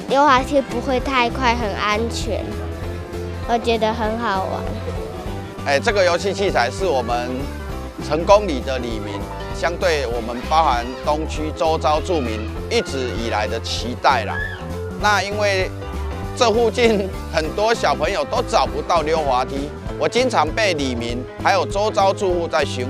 溜滑梯不会太快，很安全，我觉得很好玩。这个游戏器材是我们成功里的里民，相对我们包含东区周遭住民一直以来的期待啦。那因为这附近很多小朋友都找不到溜滑梯，我经常被里民还有周遭住户在询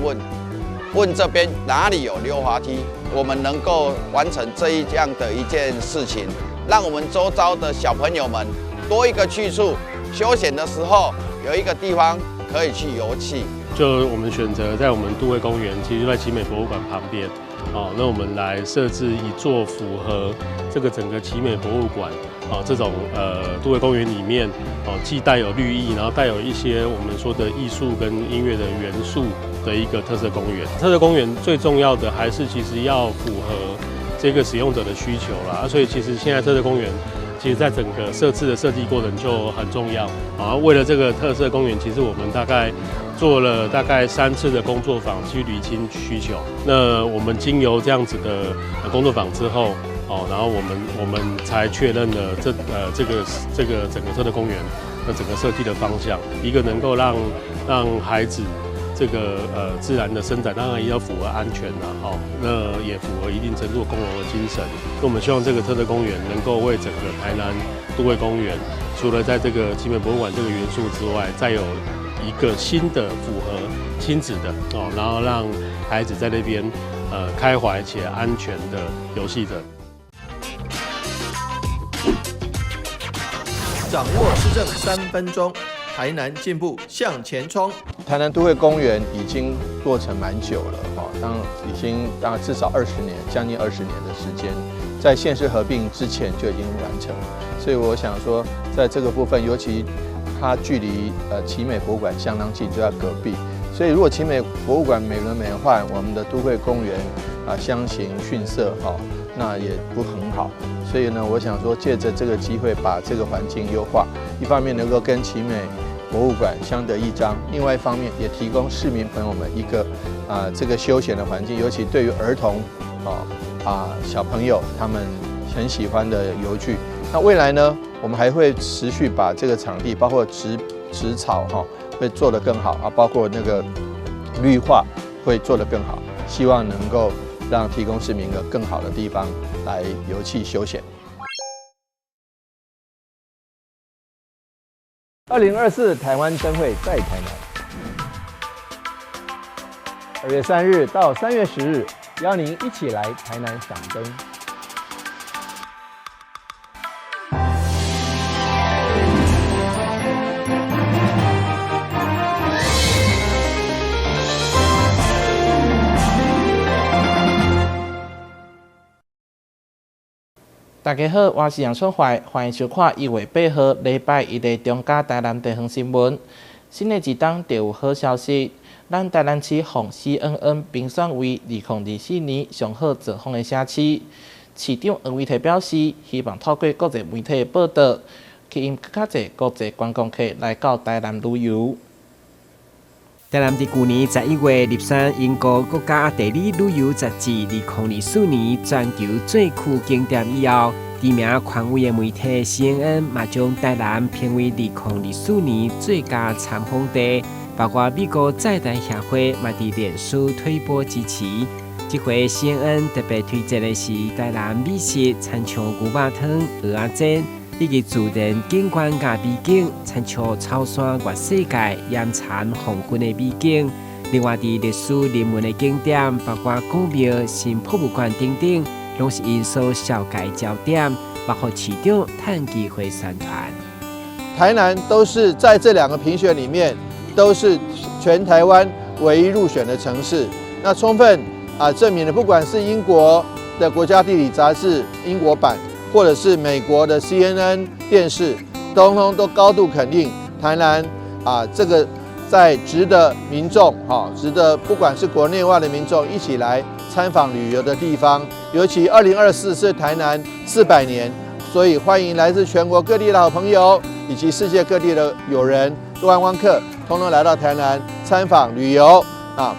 问这边哪里有溜滑梯，我们能够完成这样的一件事情，让我们周遭的小朋友们多一个去处，休闲的时候有一个地方可以去游憩。就我们选择在我们都会公园，其实就在奇美博物馆旁边，那我们来设置一座符合这个整个奇美博物馆这种都会公园里面既带有绿意，然后带有一些我们说的艺术跟音乐的元素的一个特色公园。特色公园最重要的还是其实要符合这个使用者的需求啦，所以其实现在特色公园其实在整个设置的设计过程就很重要啊。为了这个特色公园，其实我们大概做了大概3次的工作坊去厘清需求。那我们经由这样子的工作坊之后，然后我们才确认了这个整个特色公园的整个设计的方向，一个能够让孩子这个自然的伸展，当然也要符合安全啦，那也符合一定程度共融的精神。那我们希望这个特色公园能够为整个台南都会公园，除了在这个奇美博物馆这个元素之外，再有一个新的符合亲子的然后让孩子在那边开怀且安全的游戏的。掌握施政3分钟，台南进步向前冲。台南都会公园已经落成蛮久了，已经至少20年，将近20年的时间，在县市合并之前就已经完成。所以我想说，在这个部分，尤其它距离奇美博物馆相当近，就在隔壁。所以如果奇美博物馆美轮美奂，我们的都会公园相形逊色，那也不很好。所以呢，我想说，借着这个机会，把这个环境优化，一方面能够跟奇美博物馆相得益彰，另外一方面也提供市民朋友们一个这个休闲的环境，尤其对于儿童小朋友他们很喜欢的游具。那未来呢，我们还会持续把这个场地，包括植草会做得更好包括那个绿化会做得更好，希望能够让提供市民一个更好的地方来游憩休闲。2024台湾灯会在台南，2月3日到3月10日，邀您一起来台南赏灯。大家好，我是杨春怀，欢迎收看1月8号礼拜1的中嘉台南地方新闻。新的一档就有好消息，咱台南市获 CNN 评选为2024年上好造访的城市。市长黄伟綽表示，希望透过国际媒体的报道，吸引更加侪国际观光客来到台南旅游。台南在去年11月入选英国国家地理旅游杂志2024年全球最酷景点以后，知名权威的媒体 CNN 嘛将台南评为2024年最佳参访地，包括美国在台协会嘛伫脸书推播支持。这回 CNN 特别推荐的是台南美食亲像牛肉汤、蚵仔煎。以及自然景观加美景，参照草山越世界岩残黄昏的美景。另外，伫历史人文的景点，包括古庙、新博物馆等等，拢是因所小改焦点，包括市长趁机会宣传。台南都是在这2个评选里面，都是全台湾唯一入选的城市。那充分证明了，不管是英国的国家地理杂志英国版，或者是美国的 CNN 电视，通通都高度肯定台南这个在值得民众值得不管是国内外的民众一起来参访旅游的地方。尤其2024是台南400年，所以欢迎来自全国各地的好朋友以及世界各地的友人、观光客，通通来到台南参访旅游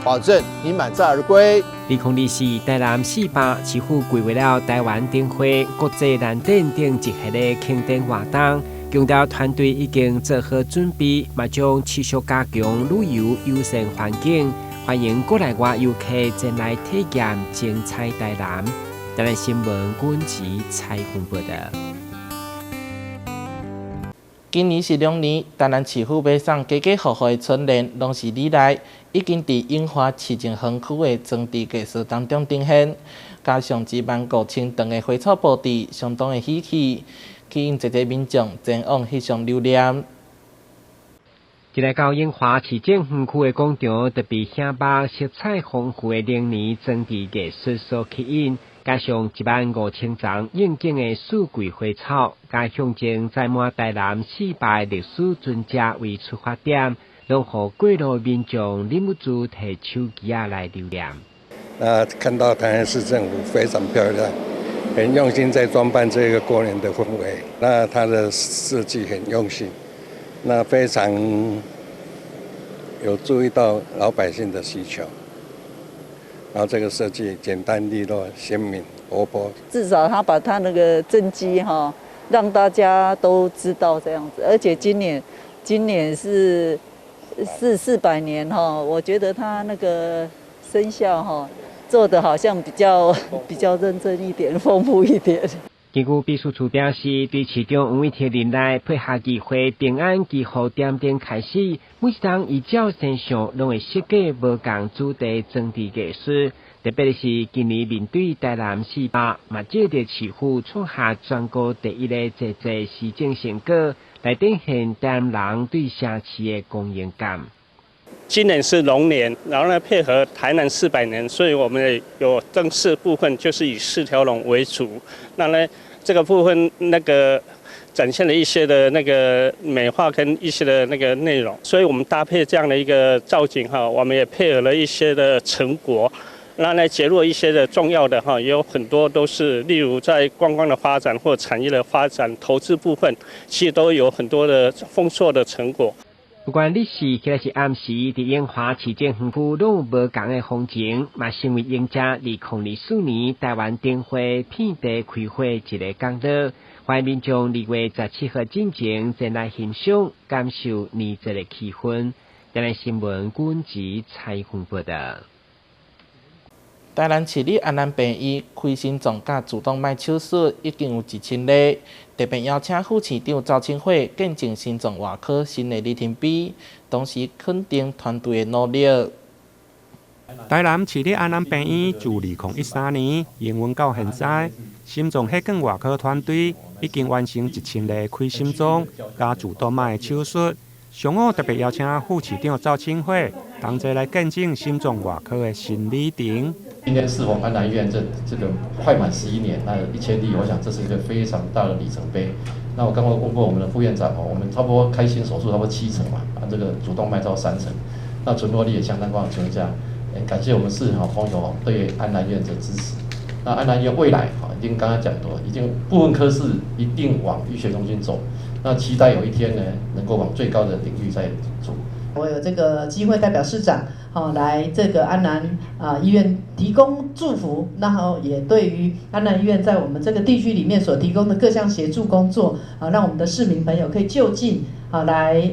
保证你满载而归。2024台南400市府规划了台湾灯会国际蓝电等一系列庆典活动，强调团队已经做好准备，嘛将持续加强旅游友善环境，欢迎国内外游客前来体验精彩台南。台南新闻阮吉采访报道。今年是2年，台南市府要送家家户户的春联，拢是历来已经伫樱花市政园区的装置艺术当中呈现，加上15000长的花草布置，相当的喜气，吸引一民众前往翕相留念。一来到樱花市政园区的广场，特别显把色彩丰富的灵年装置艺术所吸引。加上15000丛应景的四季花草，加象征载满台南400历史存折为出发点，拢互过路民众忍不住摕手机来留念。看到台南市政府非常漂亮，很用心在装扮这个过年的氛围。那它的设计很用心，那非常有注意到老百姓的需求。然后这个设计简单利落、鲜明、活泼。至少他把他那个真迹让大家都知道这样子。而且今年是400年我觉得他那个生肖做的好像比较认真一点、丰富一点。根据秘书处表示，对市中黄伟铁年来配合议会平安祈福点灯开始，每一档依照身上拢会设计无同主题装置艺术。特别是今年面对台南400，嘛借着市府创下全国第一的这市政成果，来展现台南人对城市的公益感。今年是龙年，然后呢配合台南400年，所以我们有灯饰部分就是以4条龙为主。那呢这个部分展现了一些的美化跟一些的内容，所以我们搭配这样的一个造景我们也配合了一些的成果。那呢，结入一些的重要的也有很多都是，例如在观光的发展或产业的发展、投资部分，其实都有很多的丰硕的成果。不管你是今日是暗时，伫樱花市政园区拢有无同的风情，嘛成为赢家2024年台湾灯会遍地开花一个功劳。欢迎民众2月17号进前前来欣赏，感受年节的气氛。台南新闻阮吉采访报道。台南市立安南病院开心脏甲自动脉手术已经有1000例，特别邀请副市长赵清惠见证心脏外科新的里程碑，同时肯定团队的努力。台南市立安南病院自2013年营运到现在，心脏血管外科团队已经完成1000例开心脏加自动脉的手术。上午特别邀请副市长赵清惠同齐来见证心脏外科的新里程。今天适逢安南医院这个快满11年，那1000例，我想这是一个非常大的里程碑。那我刚刚问过我们的副院长我们差不多开心手术差不多70%嘛，这个主动脉到30%，那存活率也相当高的情况下，感谢我们市民朋友对安南医院的支持。那安南医院未来已经刚刚讲过，已经部分科室一定往医学中心走，那期待有一天呢能够往最高的领域再走。我有这个机会代表市长来这个安南医院提供祝福，然后也对于安南医院在我们这个地区里面所提供的各项协助工作让我们的市民朋友可以就近来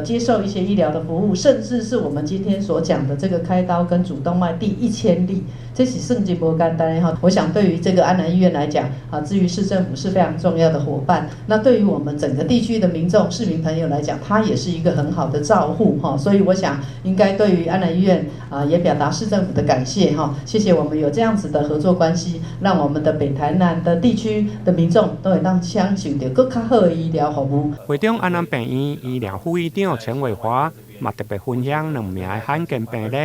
接受一些医疗的服务，甚至是我们今天所讲的这个开刀跟主动脉第1000例，这是圣经不简单的我想对于这个安南医院来讲至于市政府是非常重要的伙伴，那对于我们整个地区的民众市民朋友来讲，它也是一个很好的照护所以我想应该对于安南医院也表达市政府的感谢谢谢我们有这样子的合作关系，让我们的北台南的地区的民众都会当享受到更较好的医疗服务。会中安南病院医疗副院长陈伟华嘛特别分享2名的罕见病例，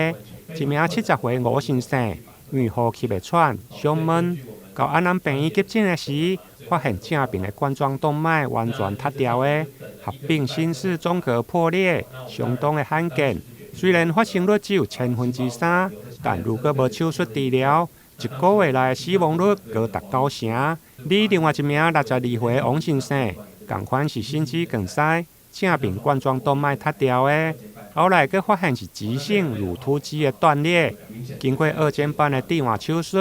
一名70岁吴先生，因为呼吸袂喘、胸闷，到安南病院急诊的时，发现正边的冠状动脉完全塌掉的，合并心室总隔破裂，相当的罕见。虽然发生率只有3%，但如果无手术治疗，1个月内死亡率高达90%。另外一名62岁王先生，同款是心肌梗塞，正边冠状动脉塌掉的，后来佮发现是急性乳突肌的断裂，经过2间半的电话手术，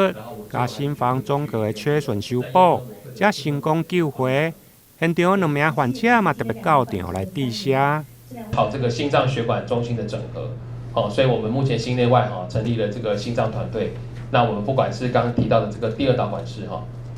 加心房总隔的缺损修补，才成功救回。现场2名患者嘛特别到场来致谢。好，这个心脏血管中心的整合，所以我们目前心内外成立了这个心脏团队。那我们不管是刚刚提到的这个第2导管室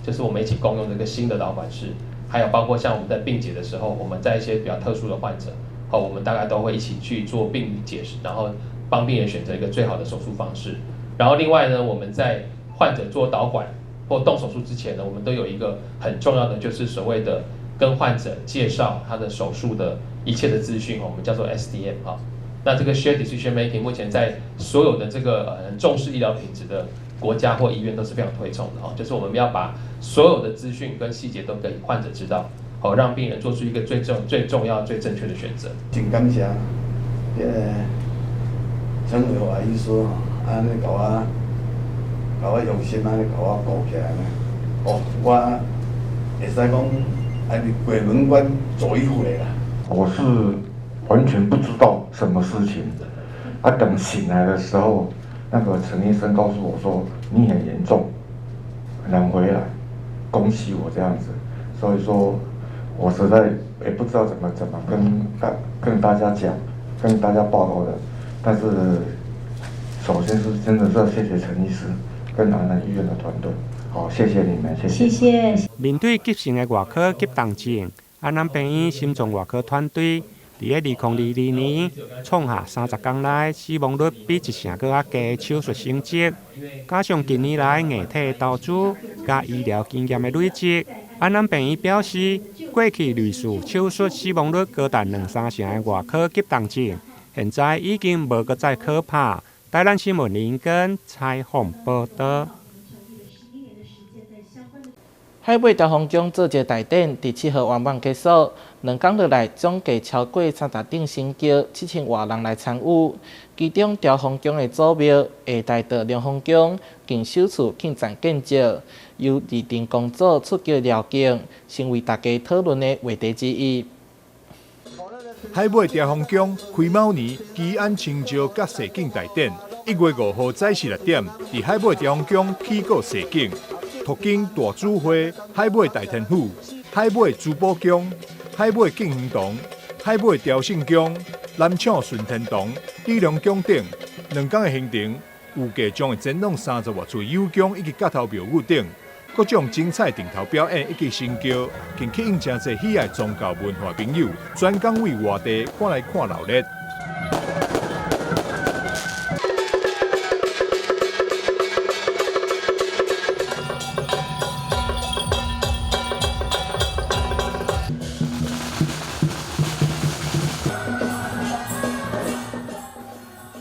就是我们一起共用的一个新的导管室，还有包括像我们在病解的时候，我们在一些比较特殊的患者，我们大概都会一起去做病理解释，然后帮病人选择一个最好的手术方式。然后另外呢，我们在患者做导管或动手术之前呢，我们都有一个很重要的，就是所谓的跟患者介绍他的手术的一切的资讯，我们叫做 SDM 那这个 Shared Decision Making 目前在所有的这个重视医疗品质的国家或医院都是非常推崇的就是我们要把所有的资讯跟细节都给患者知道，让病人做出一个最重要、最正确的选择。真感谢陈伟华医师安尼甲我用心安尼甲我顾起来呢，我会使讲安尼鬼门关走一回啦。我是完全不知道什么事情，等醒来的时候，那个陈医生告诉我说你很严重，很难回来，恭喜我这样子。所以说，我实在也不知道怎么跟大家讲，跟大家报告的。但是，首先是真的是要谢谢陈医师跟安南医院的团队，好，谢谢你们，谢谢。面对急性的外科急动症，安南病院心脏外科团队伫2022年创下30天内死亡率比一成搁较低的手术成绩，加上近年来硬体投资加医疗经验的累积，安南病院表示，过去类似手术死亡率高达2-3成的外科急动症，现在已经无搁再可怕。台南新闻林根采访报道。海尾调风奖做节大典伫7号圆满结束，2天落来总计超过30顶升轿，7000外人来参与。其中调风奖的祖庙下大道凉风奖，更首次庆赞建造，由二定工作出桥料景，成为大家讨论的话题之一。海尾调风奖开卯年基安清照甲射景大典，1月5号早时6点，伫海尾调风奖起过射景。途经大主会、海尾大天府、海尾珠宝宫、海尾敬园堂、海尾雕圣宫、南厂顺天堂、李良宫等2天的行程，预计将会展览30多处有宫以及角头庙宇等各种精彩顶头表演以及新桥，更吸引真侪喜爱宗教文化朋友专工为外地看来看闹热。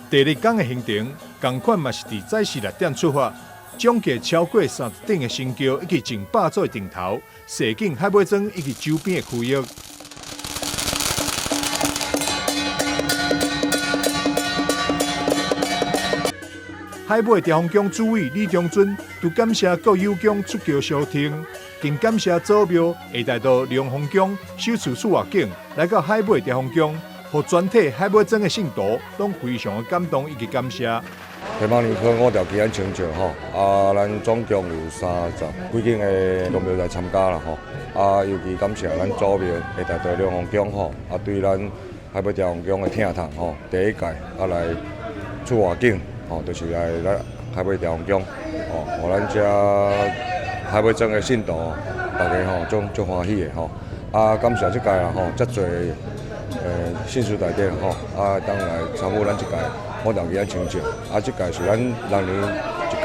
第2天的行程，同款嘛是伫早时6点出发，总计超过30顶的升桥以及近100座的顶头，射景海尾庄以及周边的区域。海尾调风奖主委李中准就感谢各有奖出桥相挺，更感谢祖庙下大道凉风奖首次出外景来到海尾调风奖。和全体海尾庄的信徒拢非常的感动以及感谢。下半年科5条基安清照咱总共有30几间的宗庙来参加啦尤其感谢咱祖庙下大道凉风奖对咱海尾调风奖的听堂第1届来出外景就是来海尾调风奖互咱遮海尾庄的信徒大家足欢喜的感谢这届啦遮侪。信徒大典当来参与咱这届5条基安清照这届是咱6年一届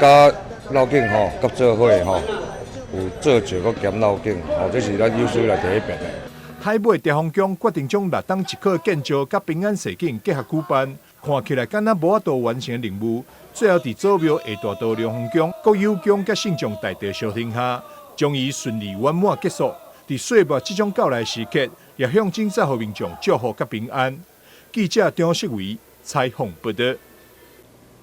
甲绕境甲做伙有做石阁兼绕境这是咱有史以来第1遍。海尾调风奖决定将6档1科建造甲平安射景结合举办，看起来敢若无法度完成任务，最后伫祖庙下大道凉风奖各有奖甲信众大地相挺下，将伊顺利圆满结束。伫岁末即种到来时刻，也向警察和民众祝福甲平安。记者张世伟采访报道。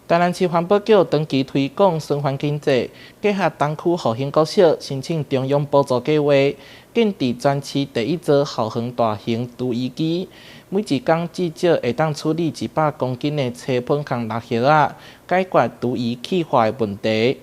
台南市环保局长期推广生环经济，结合东区复兴国小申请中央补助计划，建置全市第一座后横大型除衣机，每一天至少会当处理100公斤的青喷空垃圾仔，解决除衣气化的问题。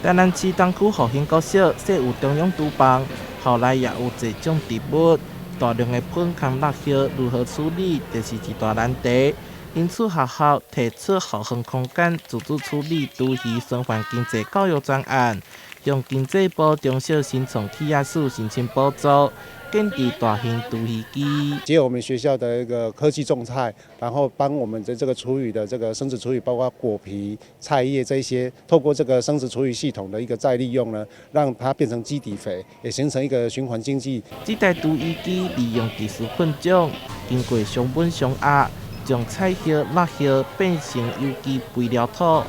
台南市东区复兴国小设有中央厨房，后来也有这种植物，大量的喷空垃圾如何处理，就是一大难题。因此，学校提出后巷空间自主处理除衣生环经济教育专案，向经济部中小新创企业署申请补助，建置大型除衣机。结合我们学校的一个科技种菜，然后帮我们的这个厨余的这个生质处理，包括果皮、菜叶这一些，透过这个生质处理系统的一个再利用呢，让它变成基底肥，也形成一个循环经济。这台除衣机利用技术混种，经过双稳双压。将菜叶、垃圾变成有机肥料土，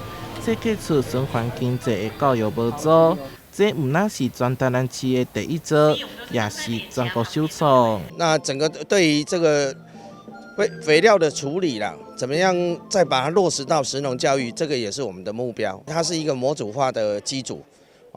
设计出生环经济的教育无助。这不但是全台南市的第一座，也是全国首创。那整个对于这个肥料的处理啦，怎么样再把它落实到食农教育，这个也是我们的目标。它是一个模组化的机组，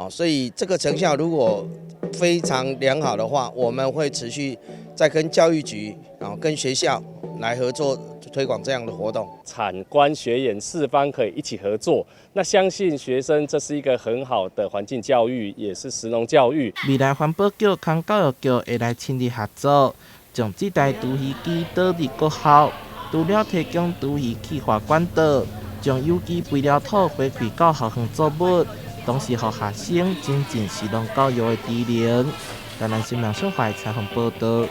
所以这个成效如果非常良好的话，我们会持续再跟教育局跟学校来合作。推广这样的活动，产官学研四方可以一起合作。那相信学生这是一个很好的环境教育，也是食农教育。未来环保局跟教育局会来亲自合作，将这台除衣机导入各校，除了提供除衣气化管道，将有机肥料土回馈到学校作物，同时让学生增进食农教育的技能。台南新闻社会采访报道。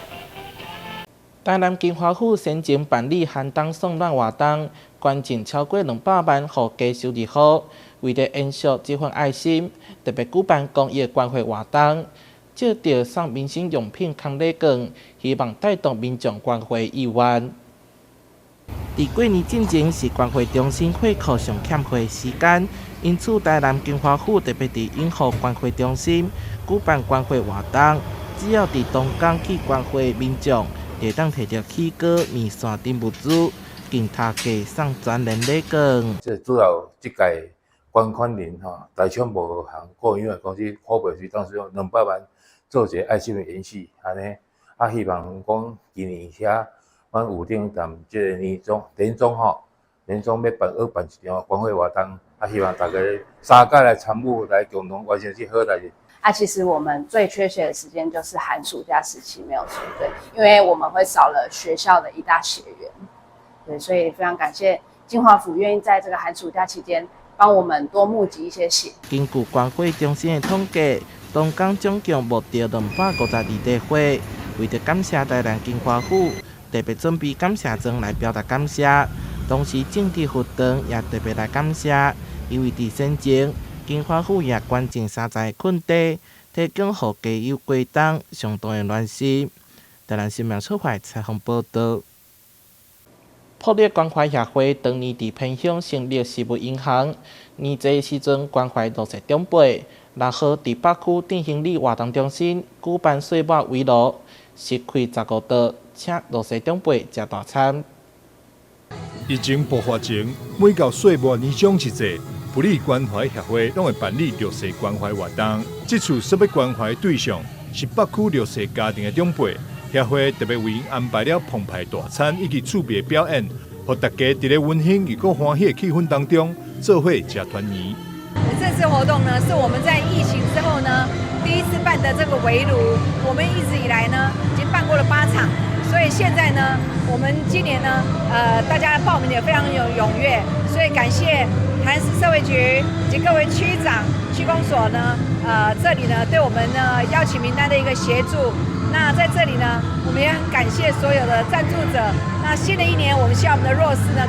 台南金华府先前办理寒冬送暖活动，捐赠超过200万予低收入户。为了延续这份爱心，特别举办公益关怀活动，借着送民生用品康礼券，希望带动民众关怀意愿。在过年之前是关怀中心会课上欠费时间，因此台南金华府特别在永和关怀中心举办关怀活动，只要在当天去关怀民众。会当摕到起锅、面线等物资，经他家送全年礼券。这主要这届捐款人大厂无行个人公司花费是当时用200万做一个爱心的延续，安尼希望讲今年遐阮有顶谈这个年终要办一场关怀活动，希望大家3届来参与，来共同完成这好代志。其实我们最缺血的时间就是寒暑假时期，没有错，对，因为我们会少了学校的一大学员，对，所以非常感谢金华府愿意在这个寒暑假期间帮我们多募集一些血。根据关怀中心的统计，当天总共募到252袋火，为了感谢台南金华府，特别准备感谢状来表达感谢，同时政治活动也特别来感谢，因为在先前。金华府也捐赠3台困地，提供予家有过冬上当的暖心。台南新闻社会采访报道。破裂关怀协会当年伫偏乡成立食物银行，年节时阵关怀落实长辈。6号伫北区振兴里活动中心举办岁末围炉，设开15桌，请落实长辈食大餐。疫情爆发前，每到岁末年终一节。普利关怀协会拢会办理弱势关怀活动，这次所要关怀对象是北区弱势家庭的长辈。协会特别为因安排了澎湃大餐以及趣味的表演，让大家在温馨又欢喜的气氛当中，做伙吃团圆。这次活动呢，是我们在疫情之后呢第一次办的这个围炉，我们一直以来呢已经办过了8场。所以现在呢，我们今年呢，大家报名也非常踊跃，所以感谢台南市社会局以及各位区长、区公所呢，这里呢对我们呢邀请名单的一个协助。那在这里呢，我们也很感谢所有的赞助者。那新的一年，我们希望我们的弱势呢，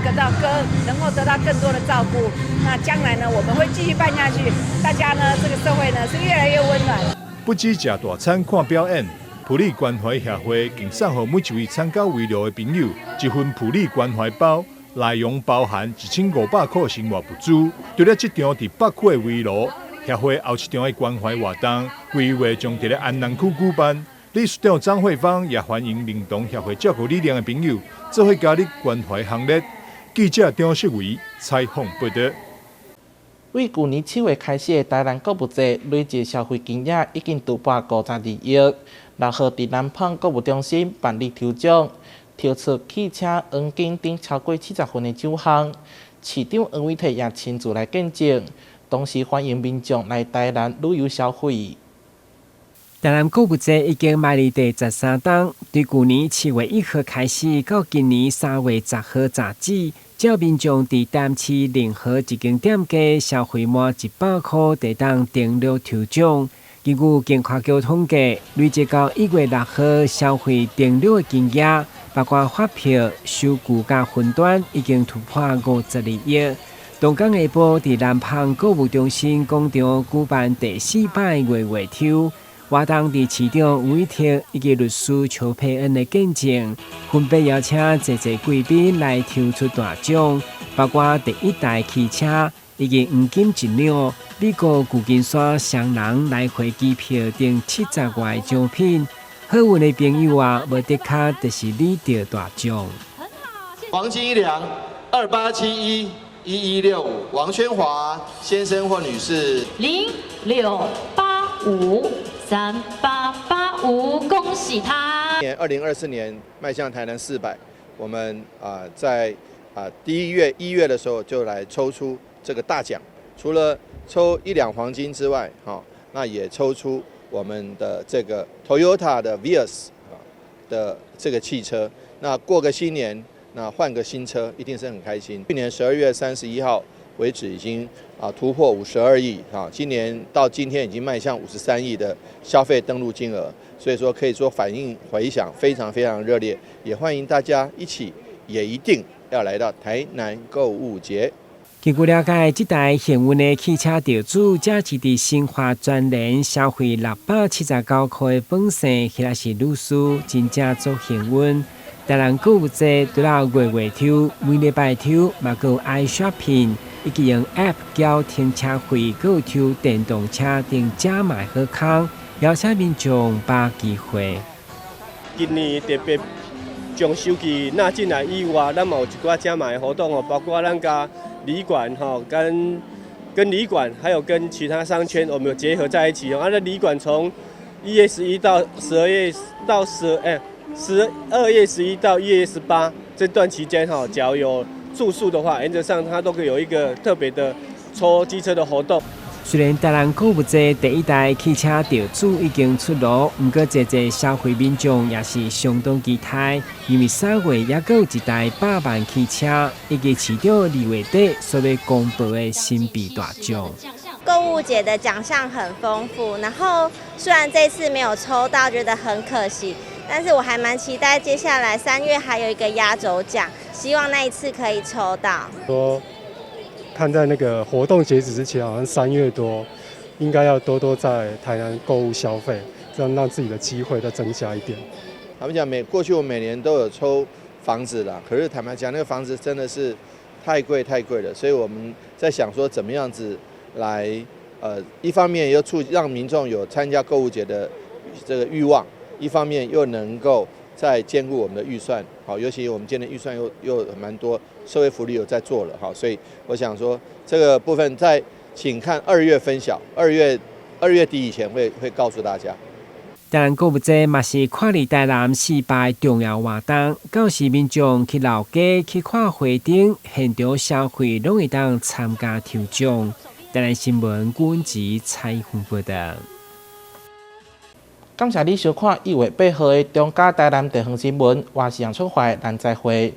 能够得到更多的照顾。那将来呢，我们会继续办下去，大家呢，这个社会呢是越来越温暖。不止吃大餐、看表演。普利关怀协会更送予每一位参加围炉的朋友一份普利关怀包，内容包含1500块生活补助。除了这场在北区的围炉，协会后一场的关怀活动规划将在安南区举办。理事长张慧芳也欢迎灵动协会照顾力量的朋友做伙加入关怀行列。记者张世伟采访报道。为去年7月开始的台南购物节累计消费金额已经突破52亿。6号伫南港购物中心办理抽奖，抽出汽车、黄金等超过70份的奖项。市长黄伟綽也亲自来见证，同时欢迎民众来台南旅游消费。台南购物节已经迈入第13档，对去年7月1号开始到今年3月10号截止，只要民众伫台南市任何一间店家消费满100块，就当登录抽奖。根据经科局统计，累计到1月6号消费登录的金额，包括发票、收据甲分段，已经突破52亿。东港下晡伫南港购物中心广场举办第4摆月月抽。活动伫市长吴伟綽以及律师邱佩恩的见证，分别邀请侪贵宾来抽出大奖，包括第1台汽车以及黄金1两、美国旧金山双人来回机票等70外奖品。好运的朋友啊，无得卡就是你得大奖。黄金1两28711165，王宣华先生或女士06853885，恭喜他。2024年迈向台南400，我们在1月的时候就来抽出这个大奖，除了抽1两黄金之外，那也抽出我们的这个 Toyota 的 Vios 的这个汽车。那过个新年，那换个新车一定是很开心。去年12月31号为止已经突破52亿今年到今天已经迈向53亿的消费登录金额，所以说可以说反应回响非常非常热烈，也欢迎大家一起，也一定要来到台南购物节。根据了解，这台幸运的汽车得主，这是伫新华专联消费679块的本身，迄是律师，真正足幸运。台南购物节除了月月抽，每礼拜抽，嘛有iShopping，以及用 App 缴停车费，有抽电动车等加买好康，邀请民众把机会。今年特别将手机纳进来以外，咱嘛有一寡加买活动包括咱家旅馆跟旅馆还有跟其他商圈，我们有结合在一起那旅馆从1月11到12月到12月11到1月18这段期间只要有住宿的话，原则上它都会有一个特别的抽机车的活动。虽然台南购物节第1台汽车得主已经出炉，不过侪消费民众也是相当期待，因为3月也有一台100万汽车，以及市长2月底所要公布的新币大奖。购物节的奖项很丰富，然后虽然这次没有抽到，觉得很可惜。但是我还蛮期待接下来3月还有一个压轴奖，希望那一次可以抽到。说看在那个活动截止之前，好像3月多，应该要多多在台南购物消费，这样让自己的机会再增加一点。他们讲过去我每年都有抽房子啦，可是坦白讲那个房子真的是太贵了，所以我们在想说怎么样子来一方面又让民众有参加购物节的这个欲望。一方面又能够在兼顾我们的预算，尤其我们今年预算又蛮多，社会福利有在做了，所以我想说这个部分请看2月分晓，2月底以前会告诉大家。台南购物节嘛是看里台南400重要活动，到时民众去老街去看花灯，现场消费拢会当参加抽奖。台南新闻顾文吉采访报道。感谢你收看1月8号的中嘉台南地方新闻，我是杨春怀，咱再会。